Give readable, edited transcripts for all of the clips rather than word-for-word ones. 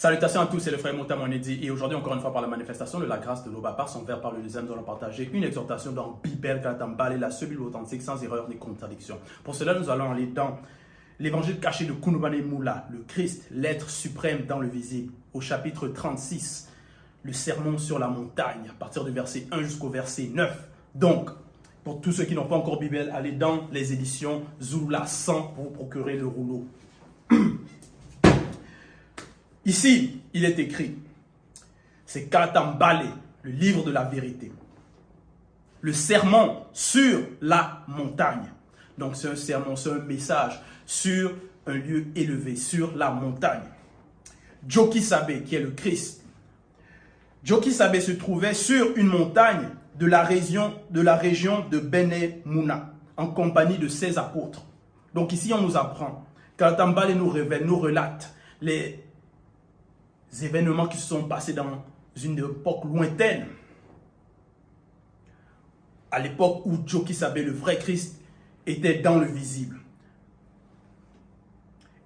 Salutations à tous, c'est le frère Mouta Monedi et aujourd'hui encore une fois par la manifestation de la grâce de l'Oba par son verre par le deuxième, nous allons partager une exhortation dans Bibel Katambale, la seule Bible authentique sans erreur ni contradiction. Pour cela nous allons aller dans l'évangile caché de Kounoubane Moula, le Christ, l'être suprême dans le visible, au chapitre 36, le sermon sur la montagne, à partir du verset 1 jusqu'au verset 9. Donc, pour tous ceux qui n'ont pas encore Bibel, allez dans les éditions Zoula 100 pour vous procurer le rouleau. Ici, il est écrit, c'est Katambale, le livre de la vérité. Le sermon sur la montagne. Donc c'est un sermon, c'est un message sur un lieu élevé, sur la montagne. Djoki Sabe, qui est le Christ. Djoki Sabe se trouvait sur une montagne de la région de Bene Mouna, en compagnie de ses apôtres. Donc ici, on nous apprend, Katambale nous révèle, nous relate les événements qui se sont passés dans une époque lointaine. À l'époque où Djoki Sabe, le vrai Christ, était dans le visible.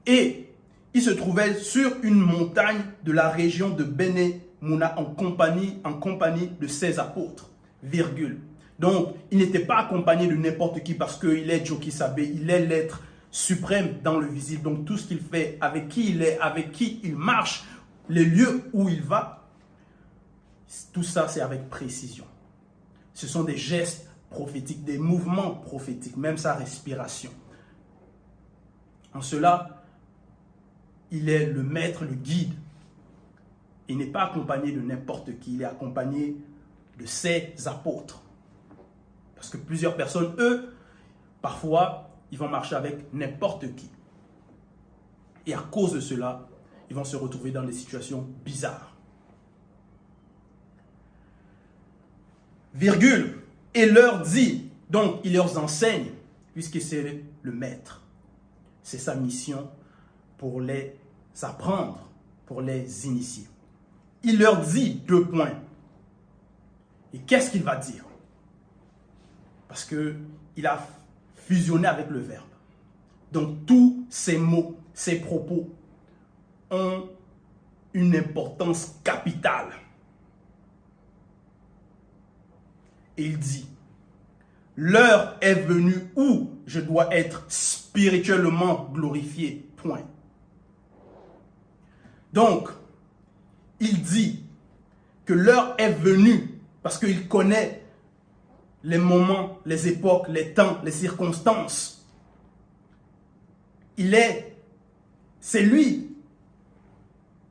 Et il se trouvait sur une montagne de la région de Bene Mouna en compagnie de ses apôtres. Virgule. Donc, il n'était pas accompagné de n'importe qui parce qu'il est Djoki Sabe, il est l'être suprême dans le visible. Donc, tout ce qu'il fait, avec qui il est, avec qui il marche, les lieux où il va, tout ça c'est avec précision. Ce sont des gestes prophétiques, des mouvements prophétiques, même sa respiration. En cela, il est le maître, le guide. Il n'est pas accompagné de n'importe qui, il est accompagné de ses apôtres. Parce que plusieurs personnes, eux, parfois, ils vont marcher avec n'importe qui. Et à cause de cela, ils vont se retrouver dans des situations bizarres. Virgule. Et leur dit, donc il leur enseigne, puisque c'est le maître. C'est sa mission pour les apprendre, pour les initier. Il leur dit 2 points. Et qu'est-ce qu'il va dire? Parce qu'il a fusionné avec le verbe. Donc tous ces mots, ces propos, ont une importance capitale. Et il dit, l'heure est venue où je dois être spirituellement glorifié. Point. Donc, il dit que l'heure est venue parce qu'il connaît les moments, les époques, les temps, les circonstances. C'est lui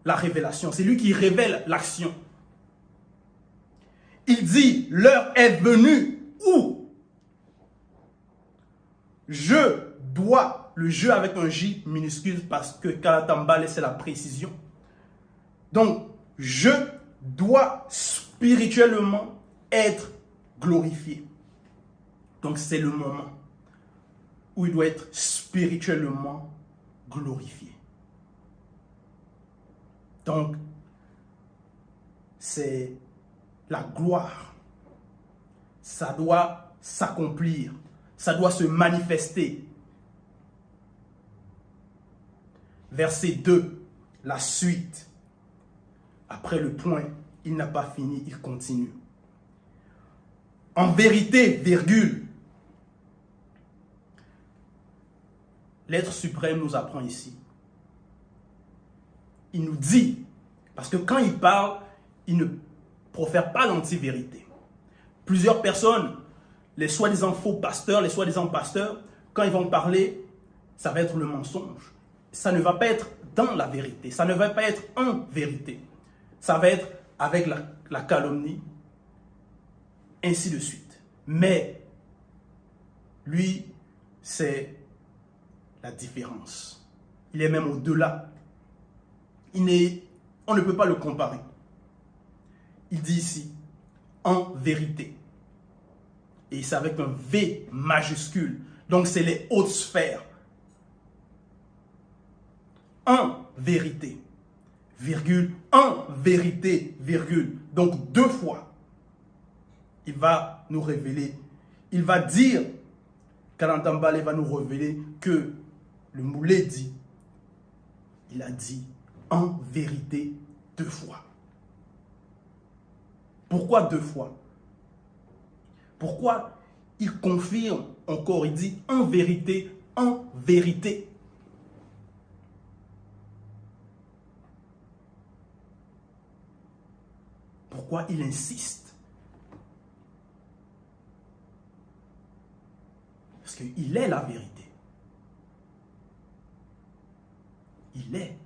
la révélation, c'est lui qui révèle l'action. Il dit, l'heure est venue où je dois, le je avec un J minuscule parce que Katambale c'est la précision. Donc, je dois spirituellement être glorifié. Donc, c'est le moment où il doit être spirituellement glorifié. Donc, c'est la gloire. Ça doit s'accomplir. Ça doit se manifester. Verset 2, la suite. Après le point, il n'a pas fini, il continue. En vérité, virgule, l'être suprême nous apprend ici. Il nous dit, parce que quand il parle, il ne profère pas l'anti-vérité. Plusieurs personnes, les soi-disant faux pasteurs, les soi-disant pasteurs, quand ils vont parler, ça va être le mensonge. Ça ne va pas être dans la vérité, ça ne va pas être en vérité. Ça va être avec la calomnie, ainsi de suite. Mais, lui, c'est la différence. Il est même au-delà. On ne peut pas le comparer. Il dit ici, en vérité. Et c'est avec un V majuscule. Donc, c'est les hautes sphères. En vérité. Virgule. En vérité. Virgule. Donc, 2 fois. Il va nous révéler. Il va dire, Katambale va nous révéler que le Moulé dit, il a dit en vérité 2 fois. Pourquoi 2 fois? Pourquoi il confirme encore, il dit en vérité, en vérité. Pourquoi il insiste? Parce qu'il est la vérité. Il est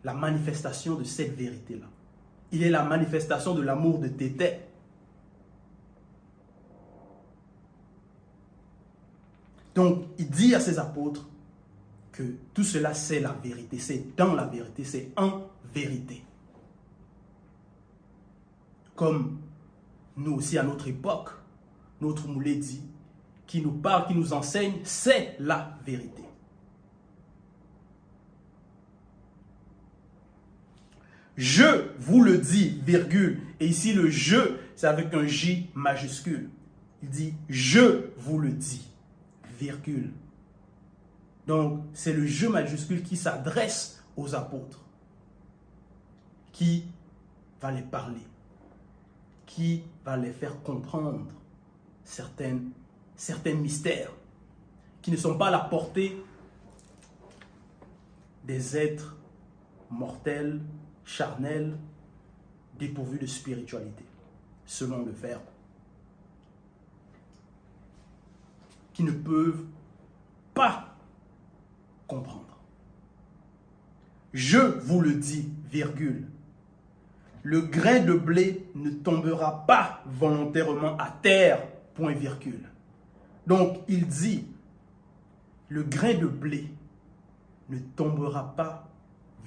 la manifestation de cette vérité-là. Il est la manifestation de l'amour de Tété. Donc, il dit à ses apôtres que tout cela, c'est la vérité. C'est dans la vérité, c'est en vérité. Comme nous aussi, à notre époque, notre Moulé dit, qui nous parle, qui nous enseigne, c'est la vérité. Je vous le dis, virgule. Et ici, le je, c'est avec un J majuscule. Il dit, je vous le dis, virgule. Donc, c'est le je majuscule qui s'adresse aux apôtres, qui va les parler, qui va les faire comprendre certains mystères qui ne sont pas à la portée des êtres mortels, charnels, dépourvus de spiritualité, selon le Verbe, qui ne peuvent pas comprendre. Je vous le dis, virgule, le grain de blé ne tombera pas volontairement à terre, point virgule. Donc, il dit, le grain de blé ne tombera pas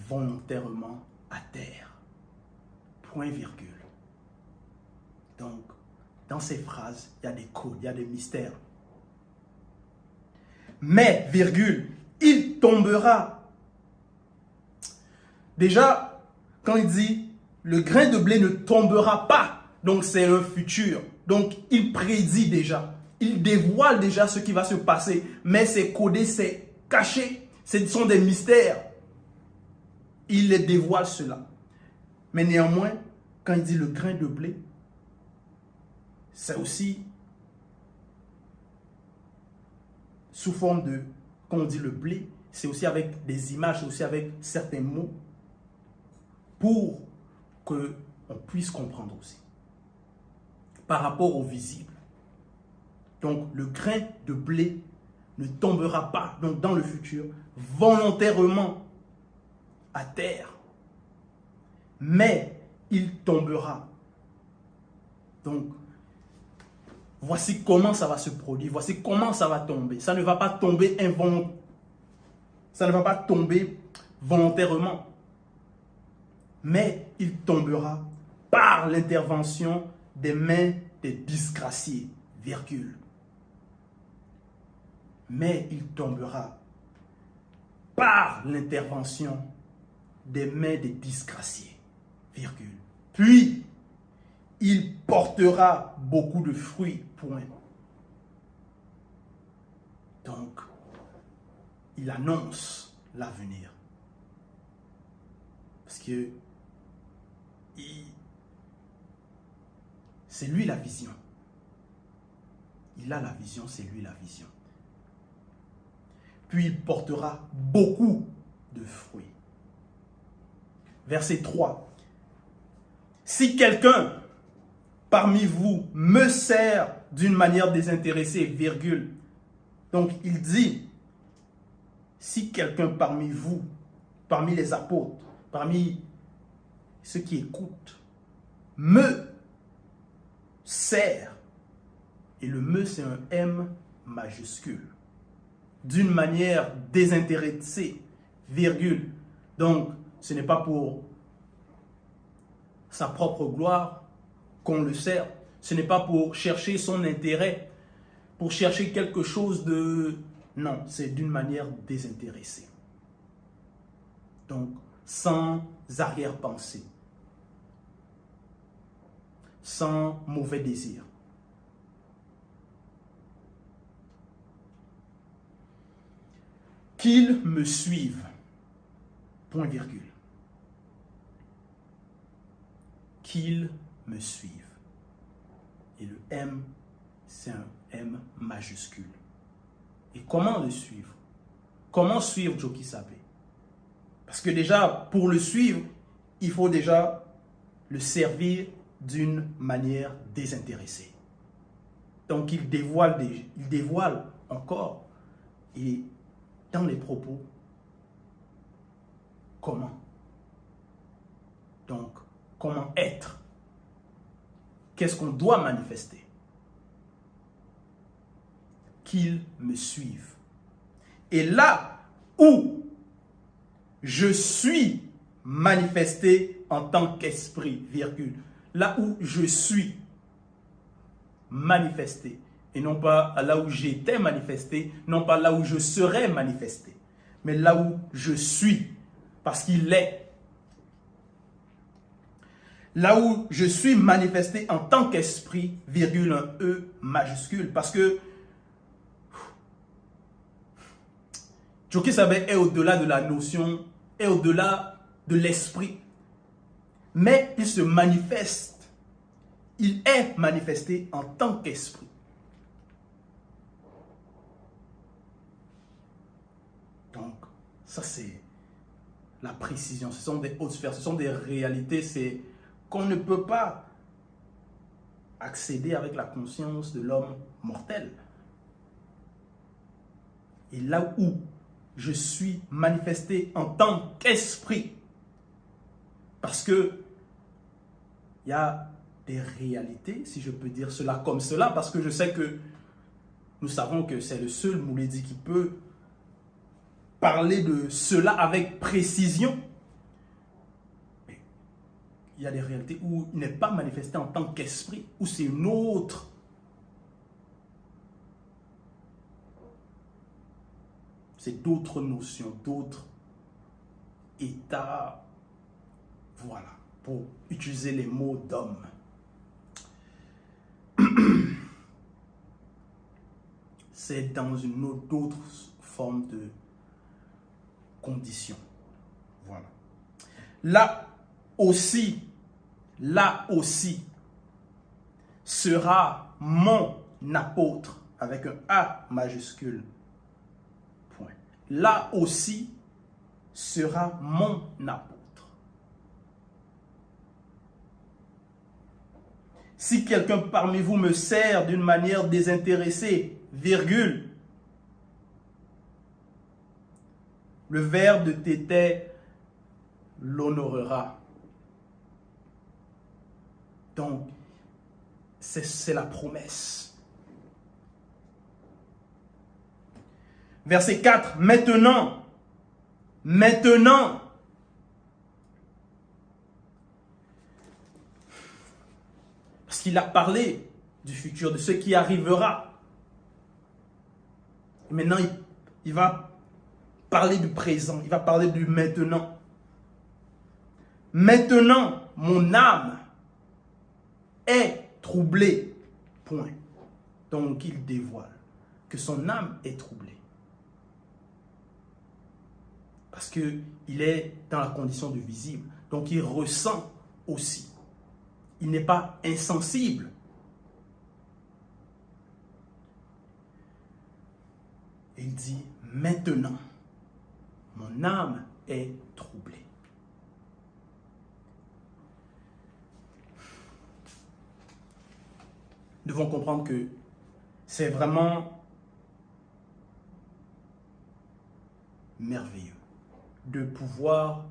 volontairement à terre, point virgule. Donc, dans ces phrases, il y a des codes, il y a des mystères. Mais, virgule, il tombera. Déjà, quand il dit, le grain de blé ne tombera pas, donc c'est un futur. Donc, il prédit déjà. Il dévoile déjà ce qui va se passer. Mais c'est codé, c'est caché. Ce sont des mystères. Il les dévoile cela. Mais néanmoins, quand il dit le grain de blé, c'est aussi sous forme de, quand on dit le blé, c'est aussi avec des images, c'est aussi avec certains mots pour qu'on puisse comprendre aussi. Par rapport au visible. Donc, le grain de blé ne tombera pas, donc dans le futur, volontairement à terre. Mais il tombera. Donc, voici comment ça va se produire. Voici comment ça va tomber. Ça ne va pas tomber involontairement. Ça ne va pas tomber volontairement. Mais il tombera par l'intervention des mains des disgraciés. Virgule. Mais il tombera par l'intervention des mains des disgraciés. Virgule. Puis, il portera beaucoup de fruits. Point. Donc, il annonce l'avenir. Parce que c'est lui la vision. Il a la vision, c'est lui la vision. Puis il portera beaucoup de fruits. Verset 3. Si quelqu'un parmi vous me sert d'une manière désintéressée, virgule. Donc il dit, si quelqu'un parmi vous, parmi les apôtres, parmi ceux qui écoutent, me sert, et le me c'est un M majuscule, d'une manière désintéressée, virgule. Donc, ce n'est pas pour sa propre gloire qu'on le sert. Ce n'est pas pour chercher son intérêt, pour chercher quelque chose de... Non, c'est d'une manière désintéressée. Donc, sans arrière-pensée, sans mauvais désir. Qu'ils me suivent, point virgule. qu'ils me suivent. Et le M, c'est un M majuscule. Et comment le suivre? Comment suivre Joki Sabé? Parce que déjà, pour le suivre, il faut déjà le servir d'une manière désintéressée. Donc il dévoile encore, et dans les propos, comment? Donc, comment être? Qu'est-ce qu'on doit manifester? Qu'ils me suivent. Et là où je suis manifesté en tant qu'esprit, virgule, là où je suis manifesté, et non pas là où j'étais manifesté, non pas là où je serais manifesté, mais là où je suis, parce qu'il est. Là où je suis manifesté en tant qu'esprit, virgule, un E majuscule, parce que Joki Sabé est au-delà de la notion, est au-delà de l'esprit. Mais il se manifeste, il est manifesté en tant qu'esprit. Donc, ça c'est la précision, ce sont des hautes sphères, ce sont des réalités, c'est qu'on ne peut pas accéder avec la conscience de l'homme mortel. Et là où je suis manifesté en tant qu'esprit, parce que il y a des réalités, si je peux dire cela comme cela, parce que je sais que nous savons que c'est le seul Mouledi qui peut parler de cela avec précision. Mais il y a des réalités où il n'est pas manifesté en tant qu'esprit, où c'est une autre. C'est d'autres notions, d'autres états. Voilà, pour utiliser les mots d'homme. C'est dans une autre forme de condition. Voilà. Là aussi sera mon apôtre avec un A majuscule. Point. Là aussi sera mon apôtre. Si quelqu'un parmi vous me sert d'une manière désintéressée, virgule, le verbe de Tété l'honorera. Donc, c'est la promesse. Verset 4, maintenant, parce qu'il a parlé du futur, de ce qui arrivera. Maintenant, il va parler du présent, il va parler du maintenant. Maintenant, mon âme est troublée. Point. Donc, il dévoile que son âme est troublée. Parce qu'il est dans la condition du visible. Donc, il ressent aussi. Il n'est pas insensible. Il dit, maintenant, mon âme est troublée. Nous devons comprendre que c'est vraiment merveilleux de pouvoir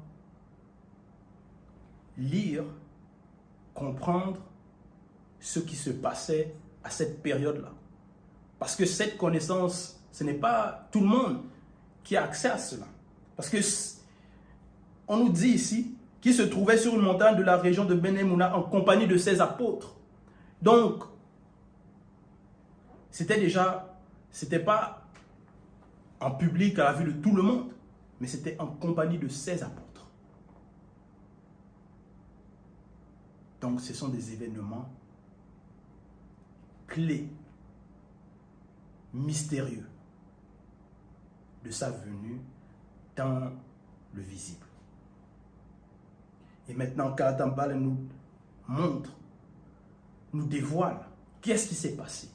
lire, comprendre ce qui se passait à cette période-là. Parce que cette connaissance, ce n'est pas tout le monde qui a accès à cela. Parce que on nous dit ici qu'il se trouvait sur une montagne de la région de Béné Mouna en compagnie de ses apôtres. Donc, c'était pas en public à la vue de tout le monde, mais c'était en compagnie de ses apôtres. Donc, ce sont des événements clés, mystérieux de sa venue dans le visible. Et maintenant, Karatambal nous montre, nous dévoile qu'est-ce qui s'est passé,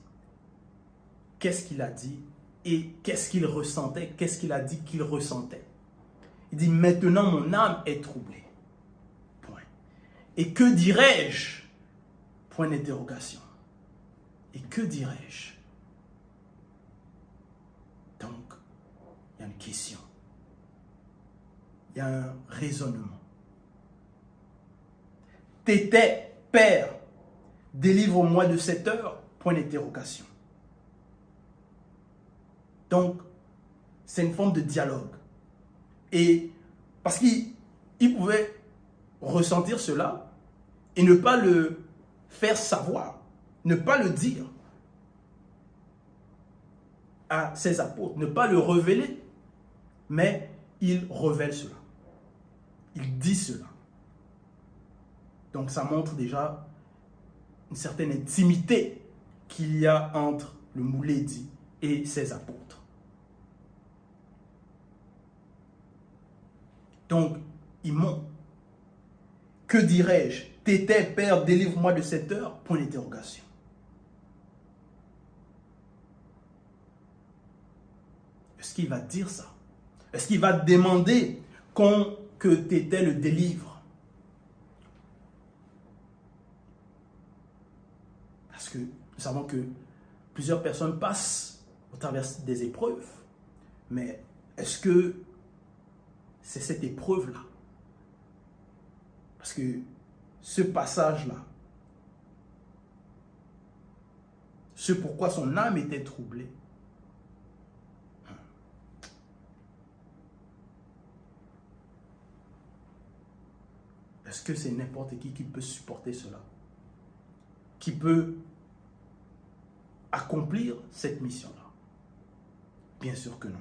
qu'est-ce qu'il a dit et qu'est-ce qu'il ressentait, qu'est-ce qu'il a dit qu'il ressentait. Il dit, maintenant mon âme est troublée. Point. Et que dirais-je? Point d'interrogation. Et que dirais-je? Donc, il y a une question. Il y a un raisonnement. Tété, Père, délivre-moi de cette heure, point d'interrogation. Donc, c'est une forme de dialogue. Et parce qu'il pouvait ressentir cela et ne pas le faire savoir, ne pas le dire à ses apôtres, ne pas le révéler, mais il révèle cela. Il dit cela. Donc ça montre déjà une certaine intimité qu'il y a entre le Mouledi et ses apôtres. Donc, ils m'ont. Que dirais-je? Tété, Père, délivre-moi de cette heure? Point d'interrogation. Est-ce qu'il va dire ça? Est-ce qu'il va demander que Tété le délivre? Parce que nous savons que plusieurs personnes passent au travers des épreuves. Mais est-ce que c'est cette épreuve-là? Parce que ce passage-là, ce pourquoi son âme était troublée, est-ce que c'est n'importe qui peut supporter cela? Qui peut accomplir cette mission-là? Bien sûr que non.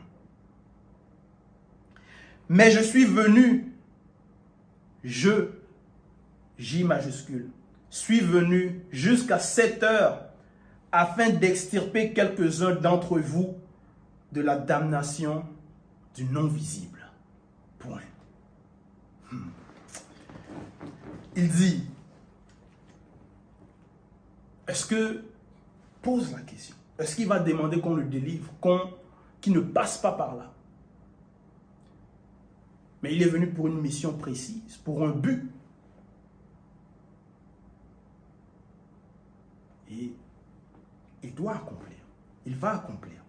Mais je suis venu, J majuscule, suis venu jusqu'à cette heure afin d'extirper quelques-uns d'entre vous de la damnation du non-visible. Point. Il dit, est-ce que, pose la question, est-ce qu'il va demander qu'on le délivre, qu'il ne passe pas par là? Mais il est venu pour une mission précise, pour un but. Et il doit accomplir. Il va accomplir.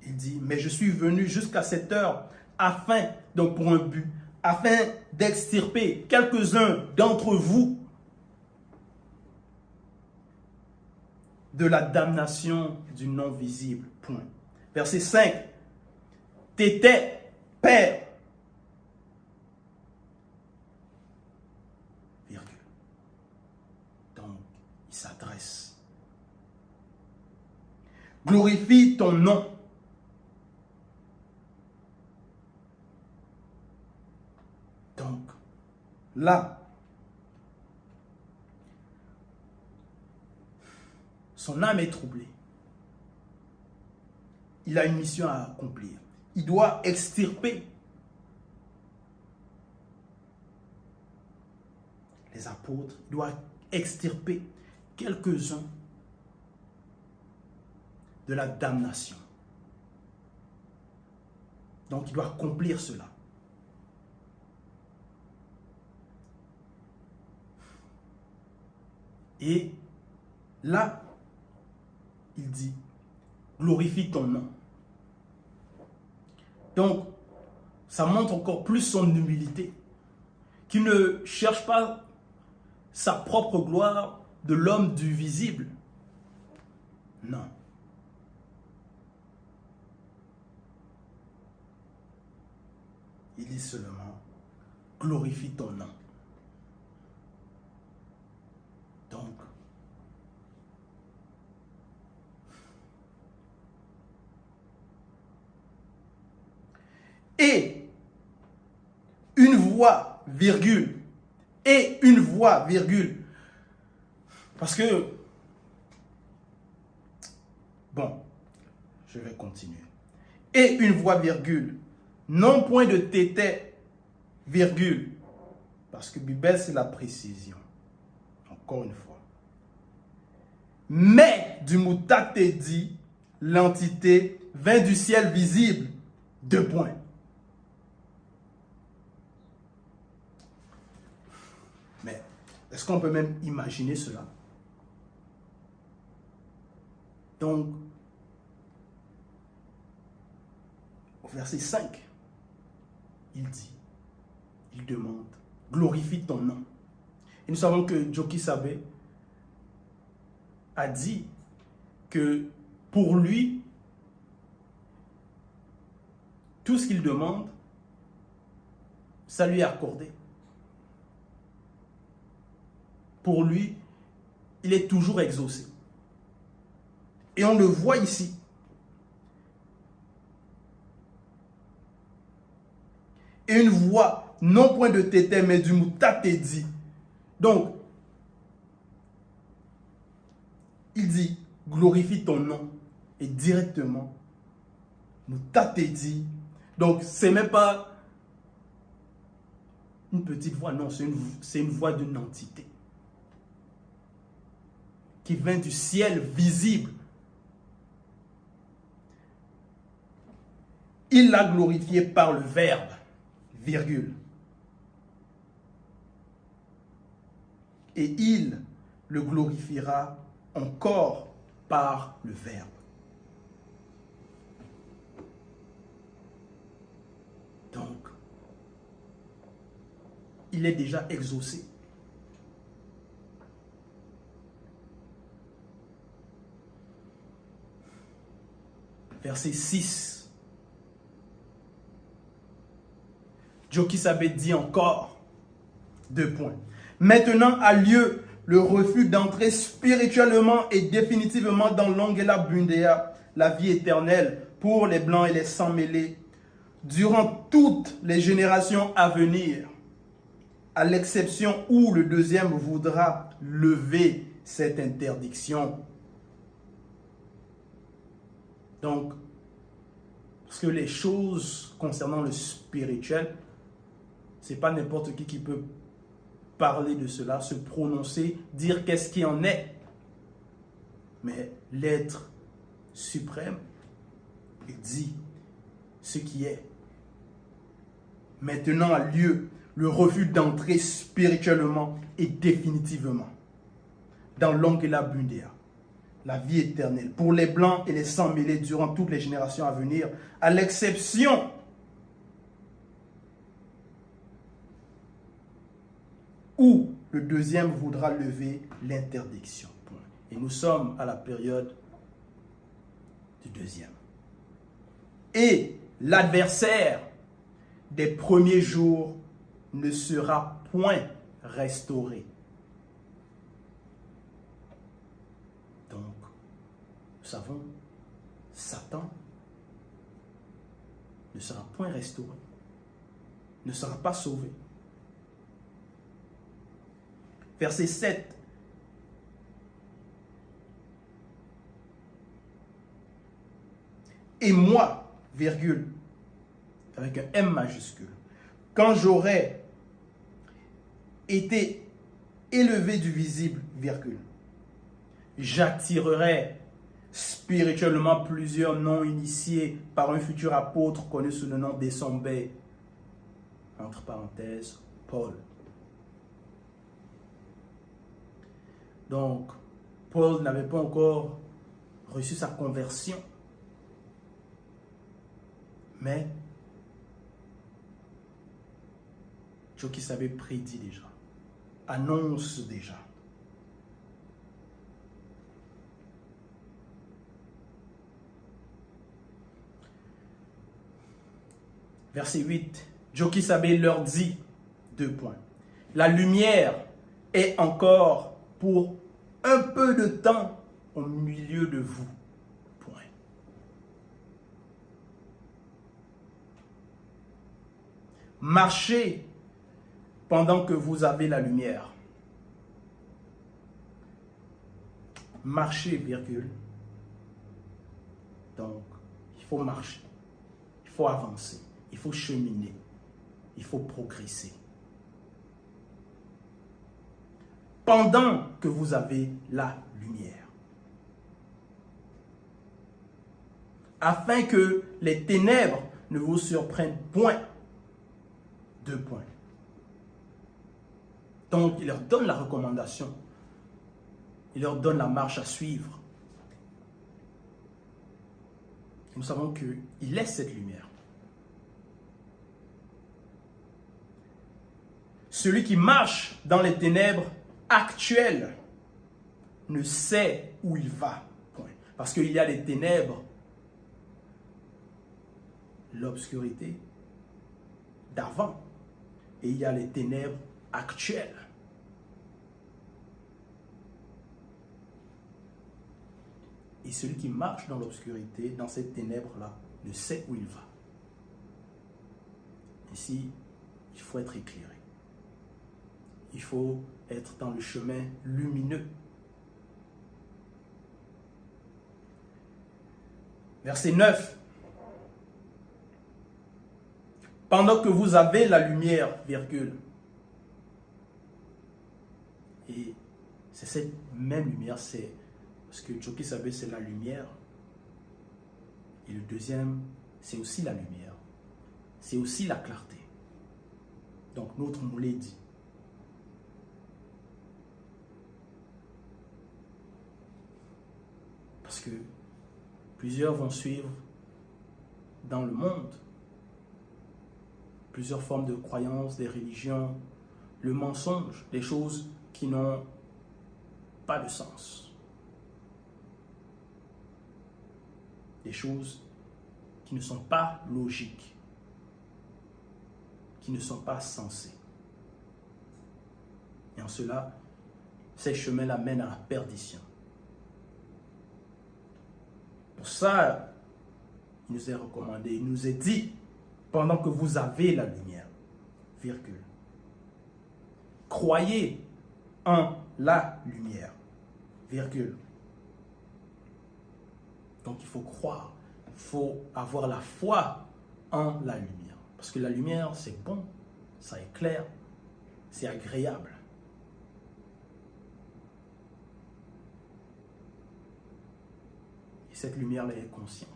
Il dit, mais je suis venu jusqu'à cette heure afin, donc pour un but, afin d'extirper quelques-uns d'entre vous de la damnation du non-visible. Point. Verset 5. Tété, Père, virgule. Donc, il s'adresse. Glorifie ton nom. Donc, là, son âme est troublée. Il a une mission à accomplir. Il doit extirper les apôtres, il doit extirper quelques-uns de la damnation. Donc, il doit accomplir cela. Et là, il dit, glorifie ton nom. Donc, ça montre encore plus son humilité, qu'il ne cherche pas sa propre gloire de l'homme du visible. Non. Il dit seulement, glorifie ton nom. Donc, et une voix, virgule, et une voix, virgule. Parce que, bon, je vais continuer. Et une voix, virgule, non point de tété, virgule, Parce que Bibel, c'est la précision. Encore une fois. Mais du mutate dit, l'entité vint du ciel visible. 2 points. Mais est-ce qu'on peut même imaginer cela? Donc, au verset 5, il dit, il demande, glorifie ton nom. Et nous savons que Djoki Sabe a dit que pour lui, tout ce qu'il demande, ça lui est accordé. Pour lui, il est toujours exaucé. Et on le voit ici. Et une voix, non point de tété, mais du mutate dit. Donc, il dit, glorifie ton nom. Et directement, mutate dit. Donc, ce n'est même pas une petite voix, non, c'est une voix d'une entité. Qui vient du ciel visible. Il l'a glorifié par le Verbe, virgule. Et il le glorifiera encore par le Verbe. Donc, il est déjà exaucé. Verset 6. Djoki Sabe dit encore, 2 points. Maintenant a lieu le refus d'entrer spirituellement et définitivement dans l'Ongela Bundea, la vie éternelle, pour les blancs et les sans mêlés, durant toutes les générations à venir, à l'exception où le deuxième voudra lever cette interdiction. Donc, parce que les choses concernant le spirituel, ce n'est pas n'importe qui peut parler de cela, se prononcer, dire qu'est-ce qui en est. Mais l'être suprême dit ce qui est. Maintenant a lieu le refus d'entrer spirituellement et définitivement dans l'Ongela Bundea, la vie éternelle, pour les blancs et les sans mêlés durant toutes les générations à venir, à l'exception où le deuxième voudra lever l'interdiction. Et nous sommes à la période du deuxième. Et l'adversaire des premiers jours ne sera point restauré. Donc, nous savons, Satan ne sera point restauré, ne sera pas sauvé. Verset 7. Et moi, virgule, avec un M majuscule, quand j'aurai été élevé du visible, virgule, j'attirerai spirituellement plusieurs non initiés par un futur apôtre connu sous le nom d'Essombé, entre parenthèses, Paul. Donc, Paul n'avait pas encore reçu sa conversion. Mais, Djoki Sabe prédit déjà, annonce déjà. Verset 8, Djoki Sabe leur dit, 2 points, la lumière est encore pour un peu de temps au milieu de vous. Point. Marchez pendant que vous avez la lumière. Marchez, virgule. Donc, il faut marcher, il faut avancer, il faut cheminer, il faut progresser. pendant que vous avez la lumière. Afin que les ténèbres ne vous surprennent point. 2 points. Donc, il leur donne la recommandation. Il leur donne la marche à suivre. Et nous savons qu'il laisse cette lumière. Celui qui marche dans les ténèbres actuelles ne sait où il va. Point. Parce qu'il y a les ténèbres, l'obscurité d'avant, et il y a les ténèbres actuelles. Et celui qui marche dans l'obscurité, dans ces ténèbres-là, ne sait où il va. Ici, il faut être éclairé. Il faut être dans le chemin lumineux. Verset 9. Pendant que vous avez la lumière, virgule. Et c'est cette même lumière, c'est parce que Joki Sabe, c'est la lumière. Et le deuxième, c'est aussi la lumière. C'est aussi la clarté. Donc notre moulé dit. Parce que plusieurs vont suivre dans le monde plusieurs formes de croyances, des religions, le mensonge, des choses qui n'ont pas de sens. Des choses qui ne sont pas logiques, qui ne sont pas sensées. Et en cela, ces chemins-là mènent à la perdition. Pour ça, il nous est recommandé, il nous est dit, pendant que vous avez la lumière, virgule, croyez en la lumière, virgule. Donc il faut croire, il faut avoir la foi en la lumière. Parce que la lumière, c'est bon, ça éclaire, c'est agréable. Et cette lumière-là est consciente.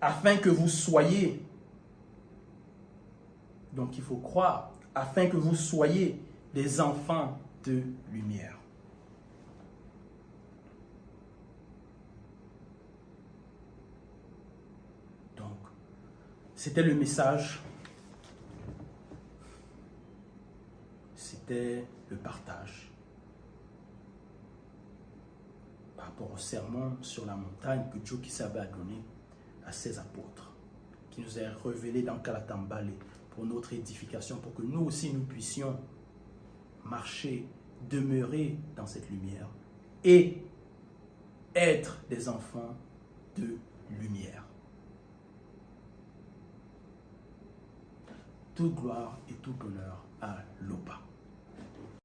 Afin que vous soyez, donc il faut croire, afin que vous soyez des enfants de lumière. Donc, c'était le message, c'était le partage par rapport au sermon sur la montagne que Joki Sabe a donné à ses apôtres, qui nous est révélé dans Kalatambale pour notre édification, pour que nous aussi nous puissions marcher, demeurer dans cette lumière et être des enfants de lumière. Toute gloire et tout honneur à l'Opa.